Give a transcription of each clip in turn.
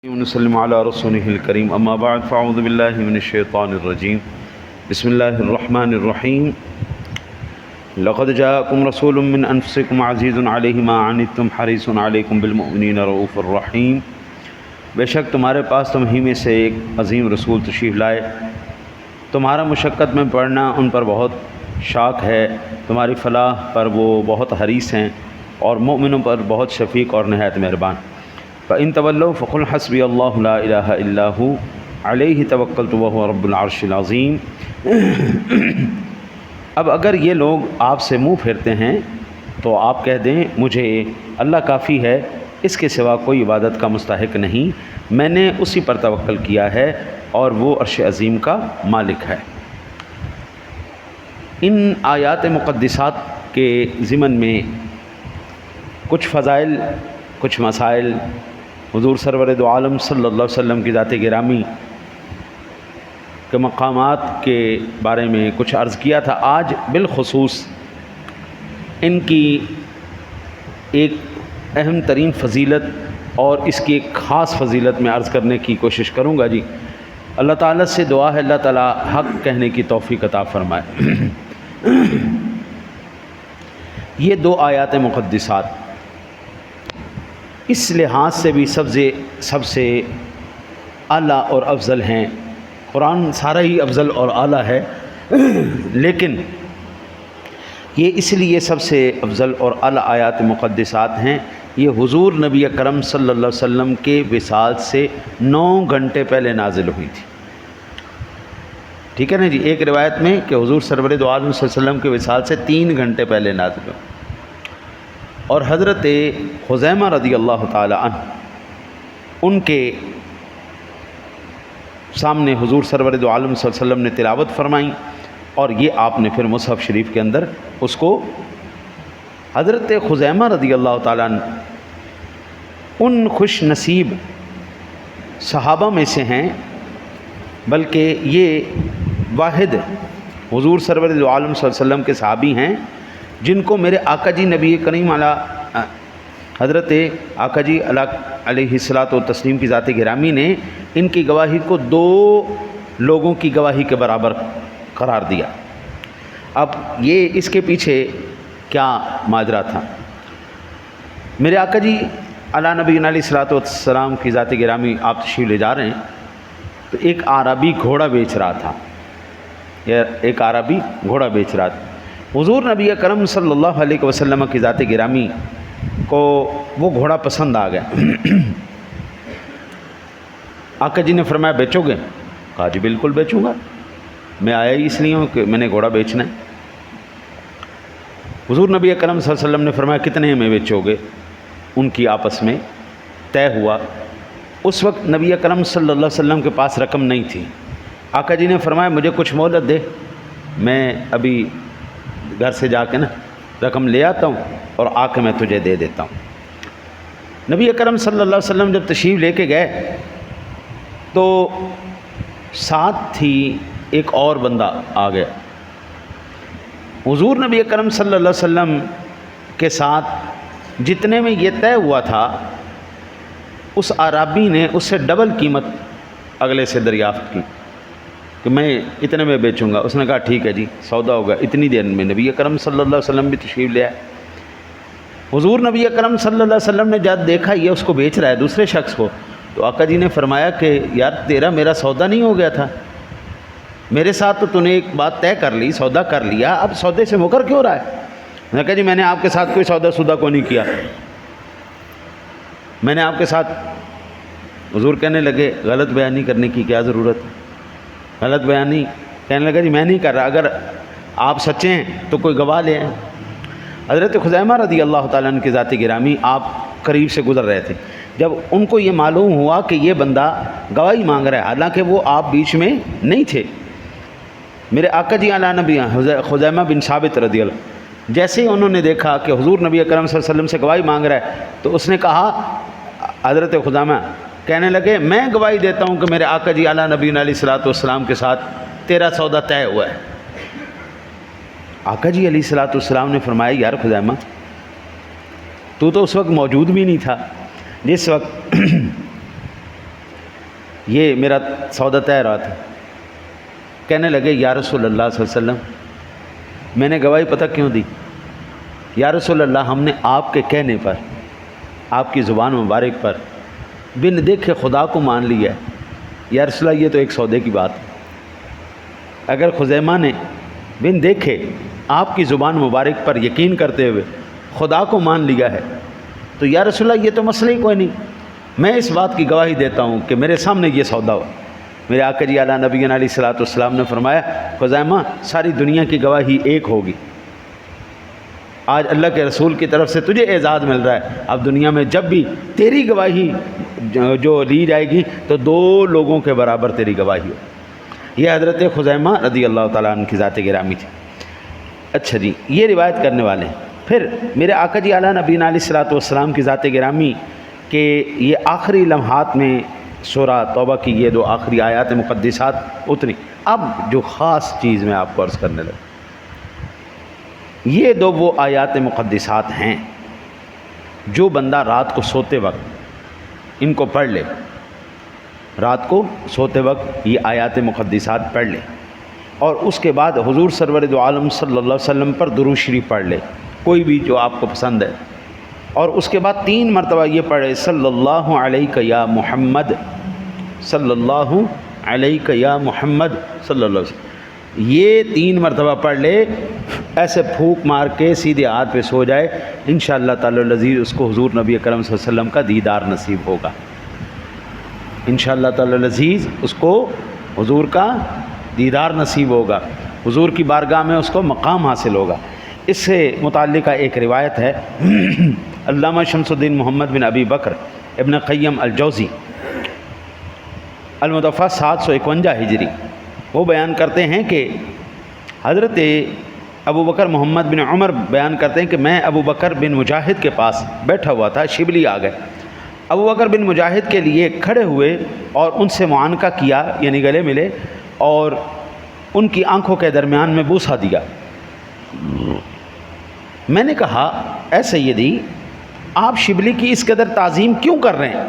ونسلم علی رسولہ الکریم اما بعد فاعوذ باللہ من الشیطان الرجیم بسم اللہ الرحمن الرحیم لقد جاءکم رسول من انفسکم عزیز علیہ ما عنتم حریص علیکم بالمؤمنین رؤوف الرحیم، بے شک تمہارے پاس تم ہی میں سے ایک عظیم رسول تشریف لائے، تمہارا مشقت میں پڑنا ان پر بہت شاق ہے، تمہاری فلاح پر وہ بہت حریص ہیں اور مومنوں پر بہت شفیق اور نہایت مہربان۔ فَإِن تَوَلَّوْا فَقُلْ حَسْبِيَ اللَّهُ لَا إِلَٰهَ إِلَّا هُوَ عَلَيْهِ تَوَكَّلْتُ وَهُوَ رَبُّ الْعَرْشِ الْعَظِيمِ۔ اب اگر یہ لوگ آپ سے منہ پھیرتے ہیں تو آپ کہہ دیں مجھے اللہ کافی ہے، اس کے سوا کوئی عبادت کا مستحق نہیں، میں نے اسی پر توکل کیا ہے اور وہ عرش عظیم کا مالک ہے۔ ان آیات مقدسات کے ضمن میں کچھ فضائل، کچھ مسائل، حضور سرور دو عالم صلی اللہ علیہ وسلم کی ذات گرامی کے مقامات کے بارے میں کچھ عرض کیا تھا۔ آج بالخصوص ان کی ایک اہم ترین فضیلت اور اس کی ایک خاص فضیلت میں عرض کرنے کی کوشش کروں گا۔ جی اللہ تعالیٰ سے دعا ہے اللہ تعالیٰ حق کہنے کی توفیق عطا فرمائے۔ یہ دو آیات مقدسات اس لحاظ سے بھی سب سے اعلیٰ اور افضل ہیں۔ قرآن سارا ہی افضل اور اعلیٰ ہے، لیکن یہ اس لیے سب سے افضل اور اعلیٰ آیات مقدسات ہیں، یہ حضور نبی اکرم صلی اللہ علیہ وسلم کے وصال سے 9 گھنٹے پہلے نازل ہوئی تھی۔ ٹھیک ہے نا جی، ایک روایت میں کہ حضور سرور دو عالم صلی اللہ علیہ وسلم کے وصال سے 3 گھنٹے پہلے نازل ہوئی، اور حضرت خزیمہ رضی اللہ تعالی عنہ ان کے سامنے حضور سرور دو عالم صلی اللہ علیہ وسلم نے تلاوت فرمائی، اور یہ آپ نے پھر مصحف شریف کے اندر اس کو، حضرت خزیمہ رضی اللہ تعالی عنہ ان خوش نصیب صحابہ میں سے ہیں، بلکہ یہ واحد حضور سرور دو عالم صلی اللہ علیہ وسلم کے صحابی ہیں جن کو میرے آقا جی نبی کریم حضرت آقا جی علیہ الصلاۃ والتسلیم کی ذات گرامی نے ان کی گواہی کو 2 لوگوں کی گواہی کے برابر قرار دیا۔ اب یہ اس کے پیچھے کیا ماجرا تھا؟ میرے آقا جی علی نبی علیہ الصلاۃ والسلام کی ذات گرامی آپ تشریف لے جا رہے ہیں، تو ایک اعرابی گھوڑا بیچ رہا تھا، ایک اعرابی گھوڑا بیچ رہا تھا۔ حضور نبی اکرم صلی اللہ علیہ وسلم کی ذات گرامی کو وہ گھوڑا پسند آ گیا۔ آقا جی نے فرمایا بیچو گے؟ کہا جی بالکل بیچوں گا، میں آیا ہی اس لیے ہوں کہ میں نے گھوڑا بیچنا ہے۔ حضور نبی اکرم صلی اللہ علیہ وسلم نے فرمایا کتنے میں بیچو گے؟ ان کی آپس میں طے ہوا۔ اس وقت نبی اکرم صلی اللہ علیہ وسلم کے پاس رقم نہیں تھی۔ آقا جی نے فرمایا مجھے کچھ مہلت دے، میں ابھی گھر سے جا کے نا رقم لے آتا ہوں اور آ کے میں تجھے دے دیتا ہوں۔ نبی اکرم صلی اللہ علیہ وسلم جب تشریف لے کے گئے تو ساتھ ہی ایک اور بندہ آ گیا۔ حضور نبی اکرم صلی اللہ علیہ وسلم کے ساتھ جتنے میں یہ طے ہوا تھا، اس اعرابی نے اس سے ڈبل قیمت اگلے سے دریافت کی کہ میں اتنے میں بیچوں گا۔ اس نے کہا ٹھیک ہے جی، سودا ہوگا۔ اتنی دیر میں نبی اکرم صلی اللہ علیہ وسلم بھی تشریف لے آئے۔ حضور نبی اکرم صلی اللہ علیہ وسلم نے جب دیکھا یہ اس کو بیچ رہا ہے دوسرے شخص کو، تو آقا جی نے فرمایا کہ یار تیرا میرا سودا نہیں ہو گیا تھا؟ میرے ساتھ تو نے ایک بات طے کر لی، سودا کر لیا، اب سودے سے مکر کیوں رہا ہے؟ میں نے کہا جی میں نے آپ کے ساتھ کوئی سودا کو نہیں کیا، میں نے آپ کے ساتھ۔ حضور کہنے لگے غلط بیانی کرنے کی کیا ضرورت ہے؟ غلط بیانی کہنے لگا جی میں نہیں کر رہا، اگر آپ سچے ہیں تو کوئی گواہ لے آئیں۔ حضرت خزیمہ رضی اللہ تعالیٰ عنہ کی ذات گرامی آپ قریب سے گزر رہے تھے، جب ان کو یہ معلوم ہوا کہ یہ بندہ گواہی مانگ رہا ہے، حالانکہ وہ آپ بیچ میں نہیں تھے، میرے آقا جی علی نبی خزیمہ بن ثابت رضی اللہ، جیسے ہی انہوں نے دیکھا کہ حضور نبی اکرم صلی اللہ علیہ وسلم سے گواہی مانگ رہا ہے، تو اس نے کہا، حضرت خزیمہ کہنے لگے میں گواہی دیتا ہوں کہ میرے آقا جی علی نبی علیہ الصلاۃ والسلام کے ساتھ تیرا سودا طے ہوا ہے۔ آقا جی علیہ الصلاۃ والسلام نے فرمایا یار خزیمہ تو اس وقت موجود بھی نہیں تھا جس وقت یہ میرا سودا طے رہا تھا. کہنے لگے یا رسول اللہ صلی اللہ علیہ وسلم، میں نے گواہی پتہ کیوں دی؟ یا رسول اللہ، ہم نے آپ کے کہنے پر، آپ کی زبان مبارک پر بن دیکھے خدا کو مان لیا ہے. یا رسول اللہ، یہ تو ایک سودے کی بات ہے. اگر خزیمہ نے بن دیکھے آپ کی زبان مبارک پر یقین کرتے ہوئے خدا کو مان لیا ہے تو یا رسول اللہ یہ تو مسئلہ ہی کوئی نہیں. میں اس بات کی گواہی دیتا ہوں کہ میرے سامنے یہ سودا ہو. میرے آقا جی اعلیٰ نبی علیہ الصلوۃ والسلام نے فرمایا، خزیمہ ساری دنیا کی گواہی ایک ہوگی. آج اللہ کے رسول کی طرف سے تجھے اعزاز مل رہا ہے، اب دنیا میں جب بھی تیری گواہی جو لی جائے گی تو 2 لوگوں کے برابر تیری گواہی ہو. یہ حضرت خزیمہ رضی اللہ تعالیٰ عنہ کی ذات گرامی تھی. اچھا جی، یہ روایت کرنے والے ہیں. پھر میرے آقا جی اعلیٰ نبی علیہ الصلوۃ والسلام کی ذات گرامی کہ یہ آخری لمحات میں سورہ توبہ کی یہ 2 آخری آیات مقدسات اتری. اب جو خاص چیز میں آپ کو عرض کرنے لگا، یہ 2 وہ آیات مقدسات ہیں جو بندہ رات کو سوتے وقت ان کو پڑھ لے، رات کو سوتے وقت یہ آیات مقدسات پڑھ لے اور اس کے بعد حضور سرور دو عالم صلی اللہ علیہ وسلم پر درود شریف پڑھ لے، کوئی بھی جو آپ کو پسند ہے. اور اس کے بعد 3 مرتبہ یہ پڑھے صلی اللہ علیہ یا محمد، صلی اللہ علیہ یا محمد صلی اللہ علیہ وسلم. یہ 3 مرتبہ پڑھ لے، ایسے پھونک مار کے سیدھے ہاتھ پہ سو جائے، انشاءاللہ تعالی العزیز اس کو حضور نبی اکرم صلی اللہ علیہ وسلم کا دیدار نصیب ہوگا. انشاءاللہ تعالی العزیز اس کو حضور کا دیدار نصیب ہوگا، حضور کی بارگاہ میں اس کو مقام حاصل ہوگا. اس سے متعلقہ ایک روایت ہے، علامہ شمس الدین محمد بن ابی بکر ابن قیم الجوزی المتوفی 751 ہجری، وہ بیان کرتے ہیں کہ حضرت ابو بکر محمد بن عمر بیان کرتے ہیں کہ میں ابو بکر بن مجاہد کے پاس بیٹھا ہوا تھا، شبلی آ گئے. ابو بکر بن مجاہد کے لیے کھڑے ہوئے اور ان سے معانقہ کیا، یعنی گلے ملے اور ان کی آنکھوں کے درمیان میں بوسہ دیا. میں نے کہا، اے سیدی، آپ شبلی کی اس قدر تعظیم کیوں کر رہے ہیں،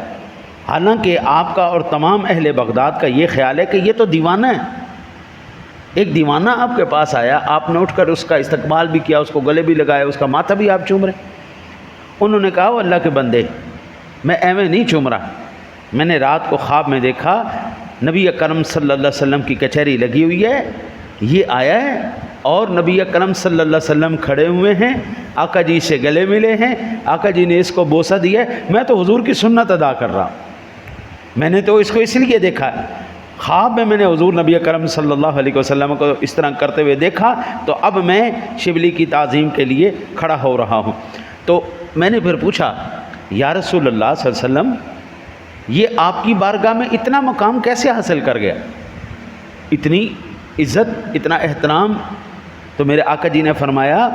حالانکہ آپ کا اور تمام اہل بغداد کا یہ خیال ہے کہ یہ تو دیوانہ ہے. ایک دیوانہ آپ کے پاس آیا، آپ نے اٹھ کر اس کا استقبال بھی کیا، اس کو گلے بھی لگائے، اس کا ماتھا بھی آپ چوم رہے. انہوں نے کہا، وہ اللہ کے بندے، میں ایویں نہیں چوم رہا، میں نے رات کو خواب میں دیکھا نبی اکرم صلی اللہ علیہ وسلم کی کچہری لگی ہوئی ہے، یہ آیا ہے اور نبی اکرم صلی اللہ علیہ وسلم کھڑے ہوئے ہیں، آقا جی سے گلے ملے ہیں، آقا جی نے اس کو بوسہ دیا ہے، میں تو حضور کی سنت ادا کر رہا ہوں. میں نے تو اس کو اس لیے دیکھا ہے، خواب میں نے حضور نبی اکرم صلی اللہ علیہ وسلم کو اس طرح کرتے ہوئے دیکھا، تو اب میں شبلی کی تعظیم کے لیے کھڑا ہو رہا ہوں. تو میں نے پھر پوچھا، یا رسول اللہ صلی اللہ علیہ وسلم، یہ آپ کی بارگاہ میں اتنا مقام کیسے حاصل کر گیا، اتنی عزت، اتنا احترام؟ تو میرے آقا جی نے فرمایا،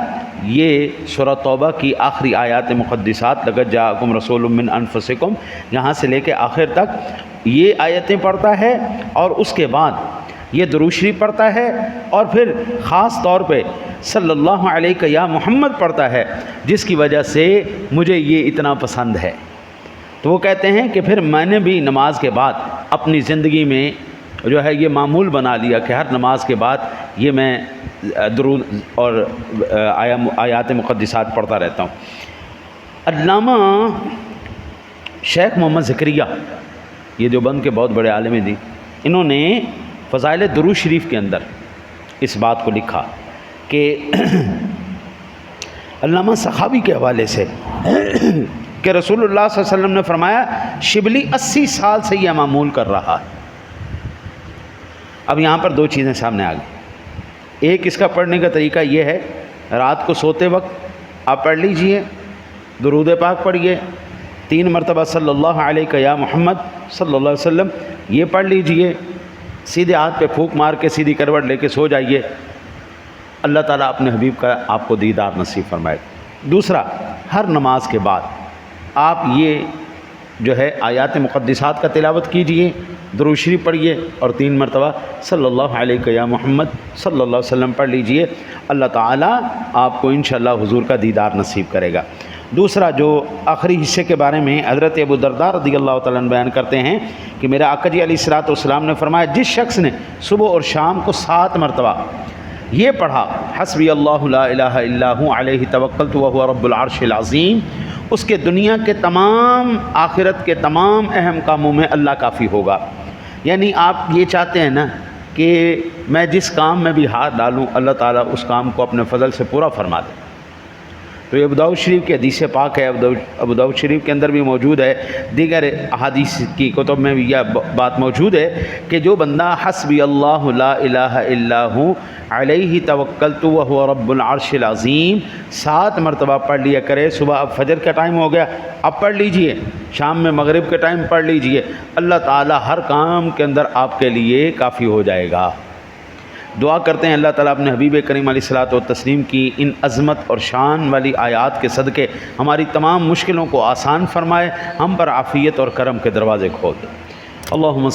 یہ سورہ توبہ کی آخری آیات مقدسات، لقد جاءکم رسول من انفسکم، یہاں سے لے کے آخر تک یہ آیتیں پڑھتا ہے اور اس کے بعد یہ درود شریف پڑھتا ہے اور پھر خاص طور پہ صلی اللہ علیہ یا محمد پڑھتا ہے، جس کی وجہ سے مجھے یہ اتنا پسند ہے. تو وہ کہتے ہیں کہ پھر میں نے بھی نماز کے بعد اپنی زندگی میں جو ہے یہ معمول بنا لیا کہ ہر نماز کے بعد یہ میں درود اور آیات مقدسات پڑھتا رہتا ہوں. علامہ شیخ محمد زکریا، یہ دیوبند کے بہت بڑے عالم دین، انہوں نے فضائل درود شریف کے اندر اس بات کو لکھا کہ علامہ سخاوی کے حوالے سے کہ رسول اللہ صلی اللہ علیہ وسلم نے فرمایا، شبلی 80 سال سے یہ معمول کر رہا ہے. اب یہاں پر 2 چیزیں سامنے آ گئی. ایک، اس کا پڑھنے کا طریقہ یہ ہے، رات کو سوتے وقت آپ پڑھ لیجئے، درود پاک پڑھیے، 3 مرتبہ صلی اللہ علیہ یا محمد صلی اللہ علیہ وسلم یہ پڑھ لیجئے، سیدھے ہاتھ پہ پھونک مار کے سیدھی کروٹ لے کے سو جائیے، اللہ تعالیٰ اپنے حبیب کا آپ کو دیدار نصیب فرمائے. دوسرا، ہر نماز کے بعد آپ یہ جو ہے آیات مقدسات کا تلاوت کیجئے، درود شریف پڑھیے اور 3 مرتبہ صلی اللہ علیہ یا محمد صلی اللہ علیہ وسلم پڑھ لیجئے. اللہ تعالیٰ آپ کو انشاءاللہ حضور کا دیدار نصیب کرے گا. دوسرا جو آخری حصے کے بارے میں حضرت ابو درداء رضی اللہ تعالیٰ عنہ بیان کرتے ہیں کہ میرے آقا جی علیہ الصلوۃ والسلام نے فرمایا جس شخص نے صبح اور شام کو 7 مرتبہ یہ پڑھا حسبی اللہ لا الہ الا ہو علیہ توکلت وہو رب العرش العظیم، اس کے دنیا کے تمام آخرت کے تمام اہم کاموں میں اللہ کافی ہوگا۔ یعنی آپ یہ چاہتے ہیں نا کہ میں جس کام میں بھی ہاتھ ڈالوں اللہ تعالیٰ اس کام کو اپنے فضل سے پورا فرما دے۔ تو یہ ابو داؤد شریف کی حدیث پاک ہے، ابو داؤد شریف کے اندر بھی موجود ہے، دیگر احادیث کی کتب میں بھی یہ بات موجود ہے کہ جو بندہ حسبی اللہ لا الہ الا ہو علیہ توکلت وہو رب العرش العظیم 7 مرتبہ پڑھ لیا کرے، صبح اب فجر کا ٹائم ہو گیا اب پڑھ لیجئے، شام میں مغرب کے ٹائم پڑھ لیجئے، اللہ تعالی ہر کام کے اندر آپ کے لیے کافی ہو جائے گا۔ دعا کرتے ہیں اللہ تعالیٰ اپنے حبیب کریم علیہ الصلوۃ والتسلیم کی ان عظمت اور شان والی آیات کے صدقے ہماری تمام مشکلوں کو آسان فرمائے، ہم پر عافیت اور کرم کے دروازے کھول دے۔ اللہم